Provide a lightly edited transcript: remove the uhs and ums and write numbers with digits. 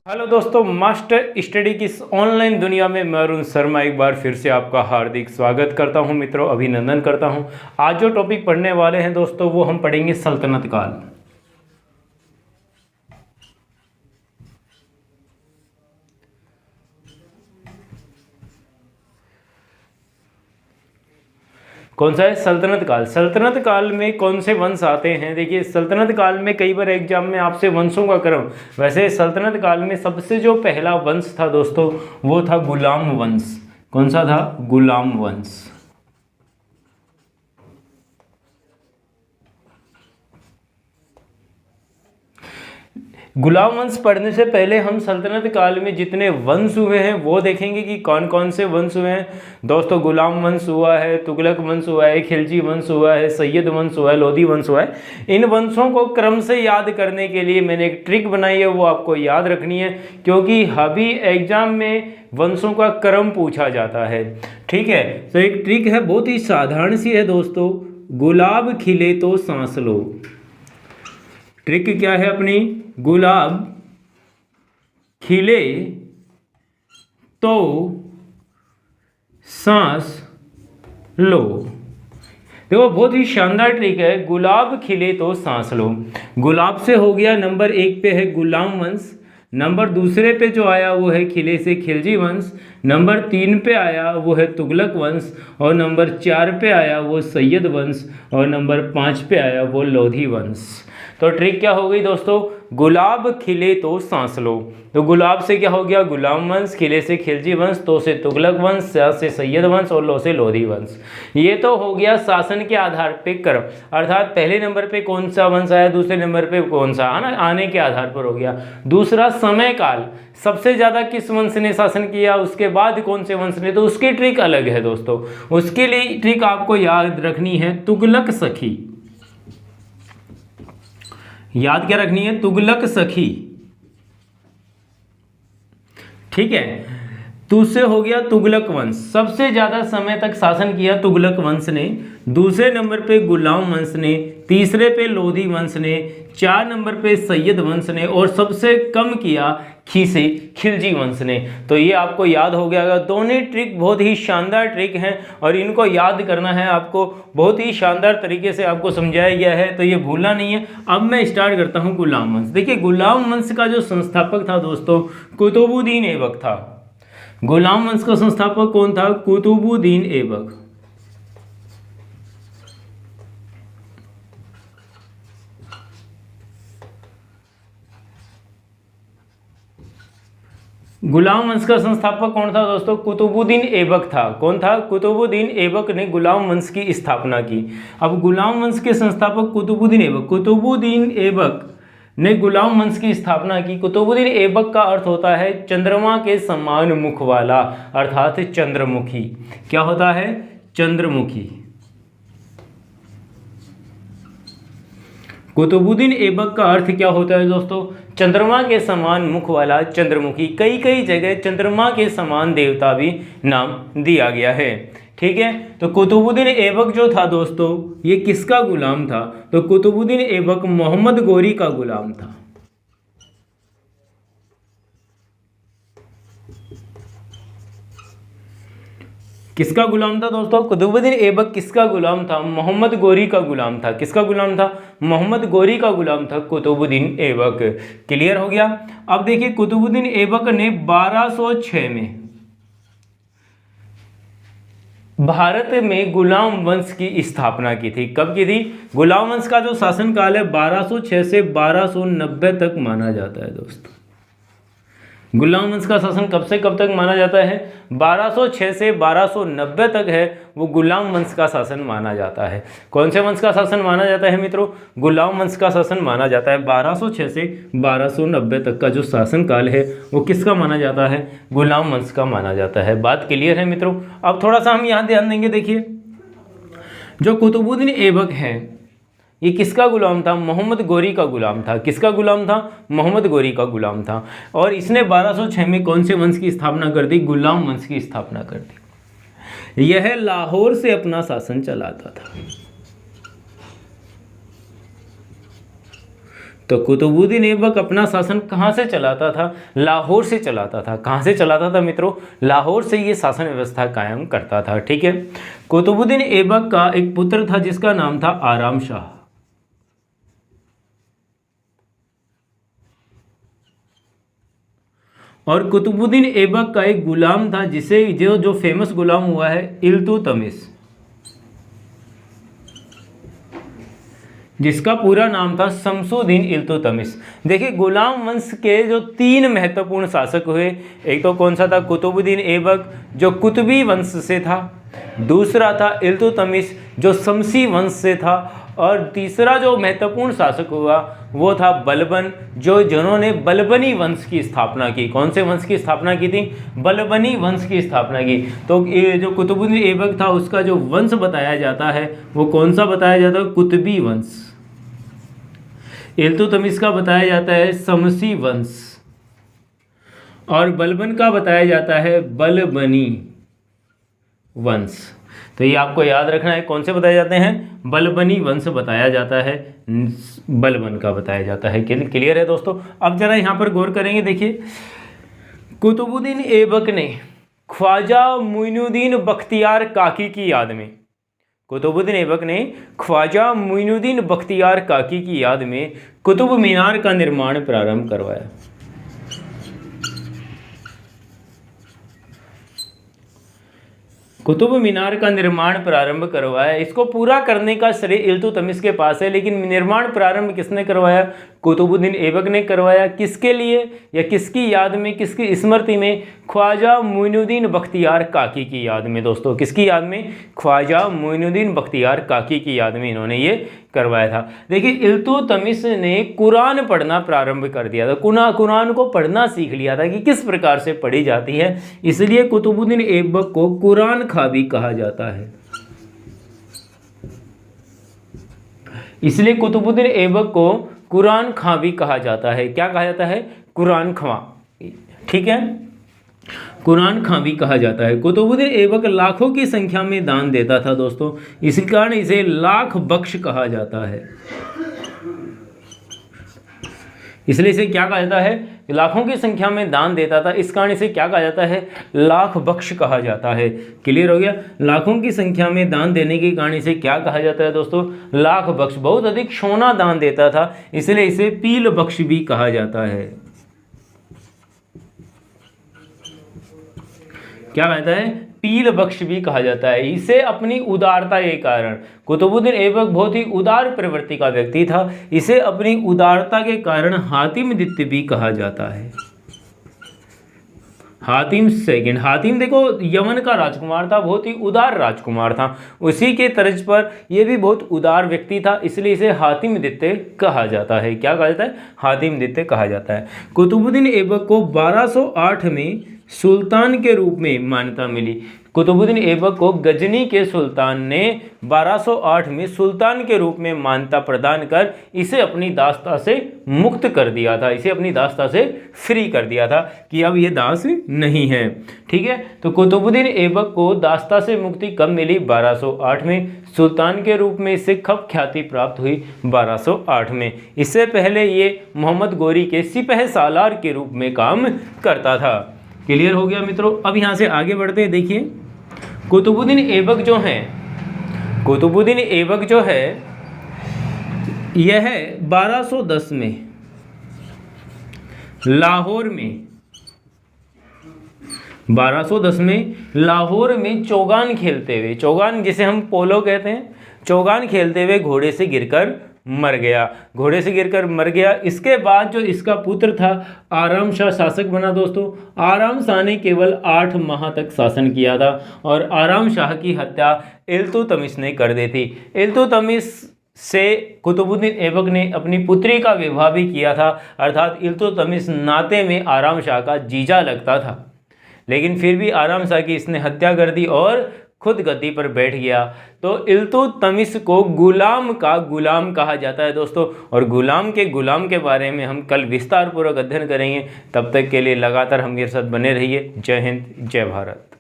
Hello दोस्तों, master study की इस ऑनलाइन दुनिया में मैं अरुण शर्मा एक बार फिर से आपका हार्दिक स्वागत करता हूं मित्रों, अभिनंदन करता हूं। आज जो टॉपिक पढ़ने वाले हैं दोस्तों वो हम पढ़ेंगे सल्तनत काल। कौन सा है? सल्तनत काल। सल्तनत काल में कौन से वंश आते हैं? देखिए, सल्तनत काल में कई बार एग्जाम में आपसे वंशों का क्रम, वैसे सल्तनत काल में सबसे जो पहला वंश था दोस्तों वो था गुलाम वंश। कौन सा था? गुलाम वंश। गुलाम वंश पढ़ने से पहले हम सल्तनत काल में जितने वंश हुए हैं वो देखेंगे कि कौन कौन से वंश हुए हैं। दोस्तों, गुलाम वंश हुआ है, तुगलक वंश हुआ है, खिलजी वंश हुआ है, सैयद वंश हुआ है, लोधी वंश हुआ है। इन वंशों को क्रम से याद करने के लिए मैंने एक ट्रिक बनाई है, वो आपको याद रखनी है, क्योंकि अभी एग्जाम में वंशों का क्रम पूछा जाता है। ठीक है, तो एक ट्रिक है, बहुत ही साधारण सी है दोस्तों। गुलाब खिले तो सांस लो। ट्रिक क्या है अपनी? गुलाब खिले तो सांस लो। देखो, बहुत ही शानदार ट्रिक है। गुलाब खिले तो सांस लो। गुलाब से हो गया, नंबर 1 पे है गुलाम वंश, नंबर दूसरे पे जो आया वो है खिले से खिलजी वंश, नंबर 3 पे आया वो है तुगलक वंश, और नंबर 4 पे आया वो सैयद वंश, और नंबर 5 पे आया वो लोधी वंश। तो ट्रिक क्या हो गई दोस्तों? गुलाब खिले तो सांस लो। तो गुलाब से क्या हो गया? गुलाम वंश, खिले से खिलजी वंश, तो से तुगलक वंश, से सैयद वंश और लो से लोधी वंश। ये तो हो गया शासन के आधार पे क्रम, अर्थात पहले नंबर पे कौन सा वंश आया, दूसरे नंबर पे कौन सा आना, आने के आधार पर हो गया। दूसरा, समय काल, सबसे ज़्यादा किस वंश ने शासन किया, उसके बाद कौन से वंश ने, तो उसकी ट्रिक अलग है दोस्तों। उसके लिए ट्रिक आपको याद रखनी है तुगलक सखी। याद क्या रखनी है? तुगलक सखी। ठीक है, तो उससे हो गया तुगलक वंश। सबसे ज्यादा समय तक शासन किया तुगलक वंश ने, दूसरे नंबर पे गुलाम वंश ने, तीसरे पे लोधी वंश ने, 4 नंबर पे सैयद वंश ने, और सबसे कम किया खीसे खिलजी वंश ने। तो ये आपको याद हो गया। दोनों ट्रिक बहुत ही शानदार ट्रिक हैं और इनको याद करना है आपको। बहुत ही शानदार तरीके से आपको समझाया गया है, तो ये भूलना नहीं है। अब मैं स्टार्ट करता हूँ गुलाम वंश। देखिए, गुलाम वंश का जो संस्थापक था दोस्तों कुतुबुद्दीन ऐबक था। गुलाम वंश का संस्थापक कौन था? कुतुबुद्दीन ऐबक। गुलाम वंश का संस्थापक कौन था दोस्तों? कुतुबुद्दीन ऐबक था। कौन था? कुतुबुद्दीन ऐबक ने गुलाम वंश की स्थापना की। अब गुलाम वंश के संस्थापक कुतुबुद्दीन ऐबक, कुतुबुद्दीन ऐबक ने गुलाम वंश की स्थापना की। कुतुबुद्दीन ऐबक का अर्थ होता है चंद्रमा के समान मुख वाला, अर्थात चंद्रमुखी। क्या होता है? चंद्रमुखी। कुतुबुद्दीन ऐबक का अर्थ क्या होता है दोस्तों? चंद्रमा के समान मुख वाला, चंद्रमुखी। कई कई जगह चंद्रमा के समान देवता भी नाम दिया गया है। ठीक है, तो कुतुबुद्दीन ऐबक जो था दोस्तों ये किसका गुलाम था? तो कुतुबुद्दीन ऐबक मोहम्मद गोरी का गुलाम था। किसका गुलाम था दोस्तों? कुतुबुद्दीन ऐबक किसका गुलाम था? मोहम्मद गोरी का गुलाम था। किसका गुलाम था? मोहम्मद गोरी का गुलाम था कुतुबुद्दीन ऐबक। क्लियर हो गया? अब देखिए, कुतुबुद्दीन ऐबक ने 1206 में भारत में गुलाम वंश की स्थापना की थी। कब की थी? गुलाम वंश का जो शासनकाल है 1206 से 1290 तक माना जाता है दोस्तों। गुलाम वंश का शासन कब से कब तक माना जाता है? 1206 से 1290 तक है वो गुलाम वंश का शासन माना जाता है। कौन से वंश का शासन माना जाता है मित्रों? गुलाम वंश का शासन माना जाता है। 1206 से 1290 तक का जो शासन काल है वो किसका माना जाता है? गुलाम वंश का माना जाता है। बात क्लियर है मित्रों? अब थोड़ा सा हम यहाँ ध्यान देंगे। देखिए, जो कुतुबुद्दीन ऐबक है ये किसका गुलाम था? मोहम्मद गोरी का गुलाम था। किसका गुलाम था? मोहम्मद गोरी का गुलाम था। और इसने 1206 में कौन से वंश की स्थापना कर दी? गुलाम वंश की स्थापना कर दी। यह लाहौर से अपना शासन चलाता था। तो कुतुबुद्दीन ऐबक अपना शासन कहाँ से चलाता था? लाहौर से चलाता था। कहाँ से चलाता था मित्रों? लाहौर से ये शासन व्यवस्था कायम करता था। ठीक है। कुतुबुद्दीन ऐबक का एक पुत्र था जिसका नाम था आराम शाह। और कुतुबुद्दीन ऐबक का एक गुलाम था जिसे जो फेमस गुलाम हुआ है इल्तुतमिश, जिसका पूरा नाम था शमसुद्दीन इल्तुतमिश। देखिए गुलाम वंश के जो 3 महत्वपूर्ण शासक हुए, एक तो कौन सा था? कुतुबुद्दीन ऐबक जो कुतुबी वंश से था, दूसरा था इल्तुतमिश जो शमसी वंश से था, और तीसरा जो महत्वपूर्ण शासक हुआ वो था बलबन, जिन्होंने बलबनी वंश की स्थापना की। कौन से वंश की स्थापना की थी? बलबनी वंश की स्थापना की। तो ये जो कुतुबुद्दीन ऐबक था उसका जो वंश बताया जाता है वो कौन सा बताया जाता है? कुतुबी वंश। इल्तुतमिश का बताया जाता है शमसी वंश, और बलबन का बताया जाता है बलबनी वंश। तो ये आपको याद रखना है, कौन से बताए जाते हैं? बलबनी वंश बताया जाता है, बलबन का बताया जाता है। क्लियर है दोस्तों? अब जरा यहाँ पर गौर करेंगे। देखिए कुतुबुद्दीन ऐबक ने ख्वाजा मुइनुद्दीन बख्तियार काकी की याद में, कुतुबुद्दीन ऐबक ने ख्वाजा मुइनुद्दीन बख्तियार काकी की याद में कुतुब मीनार का निर्माण प्रारंभ करवाया। कुतुब मीनार का निर्माण प्रारंभ करवाया। इसको पूरा करने का श्रेय इल्तुतमिश के पास है, लेकिन निर्माण प्रारंभ किसने करवाया? कुतुबुद्दीन ऐबक ने करवाया। किसके लिए या किसकी याद में, किसकी स्मृति में? ख्वाजा मुइनुद्दीन बख्तियार काकी की याद में। दोस्तों किसकी याद में? ख्वाजा मुइनुद्दीन बख्तियार काकी की याद में इन्होंने ये करवाया था। देखिए इल्तुतमिश ने कुरान पढ़ना प्रारंभ कर दिया था, कुरान को पढ़ना सीख लिया था कि किस प्रकार से पढ़ी जाती है, इसलिए कुतुबुद्दीन ऐबक को कुरान खा भी कहा जाता है। इसलिए कुतुबुद्दीन ऐबक को कुरान खां भी कहा जाता है। क्या कहा जाता है? कुरान खां। ठीक है, कुरान खां भी कहा जाता है। कुतुबुद्दीन ऐबक लाखों की संख्या में दान देता था दोस्तों, इसी कारण इसे लाख बख्श कहा जाता है। इसलिए इसे क्या कहा जाता है? लाखों की संख्या में दान देता था, इस कारण इसे क्या कहा जाता है? लाख बख्श कहा जाता है। क्लियर हो गया? लाखों की संख्या में दान देने के कारण इसे क्या कहा जाता है दोस्तों? लाख बख्श। बहुत अधिक सोना दान देता था, इसलिए इसे पील बख्श भी कहा जाता है। क्या कहता है? पील बख्श भी कहा जाता है। इसे अपनी उदारता के कारण, कुतुबुद्दीन ऐबक बहुत ही उदार प्रवृत्ति का व्यक्ति था, इसे अपनी उदारता के कारण हातिम द्वितीय भी कहा जाता है। हातिम सेकंड। हातिम देखो यमन का राजकुमार था, बहुत ही उदार राजकुमार था, उसी के तर्ज पर यह भी बहुत उदार व्यक्ति था, इसलिए इसे हातिम द्वितीय कहा जाता है। क्या कहा जाता है? हातिम द्वितीय कहा जाता है। कुतुबुद्दीन ऐबक को 1208 में सुल्तान के रूप में मान्यता मिली। कुतुबुद्दीन ऐबक को गजनी के सुल्तान ने 1208 में सुल्तान के रूप में मान्यता प्रदान कर इसे अपनी दास्ता से मुक्त कर दिया था, इसे अपनी दास्ता से फ्री कर दिया था कि अब ये दास नहीं है। ठीक है, तो कुतुबुद्दीन ऐबक को दास्ता से मुक्ति कब मिली? 1208 में। सुल्तान के रूप में इसे कब ख्याति प्राप्त हुई? 1208 में। इससे पहले ये मोहम्मद गोरी के सिपह सालार के रूप में काम करता था। क्लियर हो गया मित्रों? अब यहाँ से आगे बढ़ते हैं। देखिए कुतुबुद्दीन ऐबक जो है, कुतुबुद्दीन ऐबक जो है यह 1210 में लाहौर में, 1210 में लाहौर में चौगान खेलते हुए, चौगान जिसे हम पोलो कहते हैं, चौगान खेलते हुए घोड़े से गिरकर मर गया, घोड़े से गिरकर मर गया। इसके बाद जो इसका पुत्र था आराम शाह शासक बना दोस्तों। आराम शाह ने केवल 8 माह तक शासन किया था और आराम शाह की हत्या इल्तुतमिश ने कर दी थी। इल्तुतमिश से कुतुबुद्दीन ऐबक ने अपनी पुत्री का विवाह भी किया था, अर्थात इल्तुतमिश नाते में आराम शाह का जीजा लगता था, लेकिन फिर भी आराम शाह की इसने हत्या कर दी और खुद गद्दी पर बैठ गया। तो इल्तुतमिश को गुलाम का गुलाम कहा जाता है दोस्तों, और गुलाम के बारे में हम कल विस्तार पूर्वक अध्ययन करेंगे। तब तक के लिए लगातार हम मेरे साथ बने रहिए। जय हिंद, जय भारत।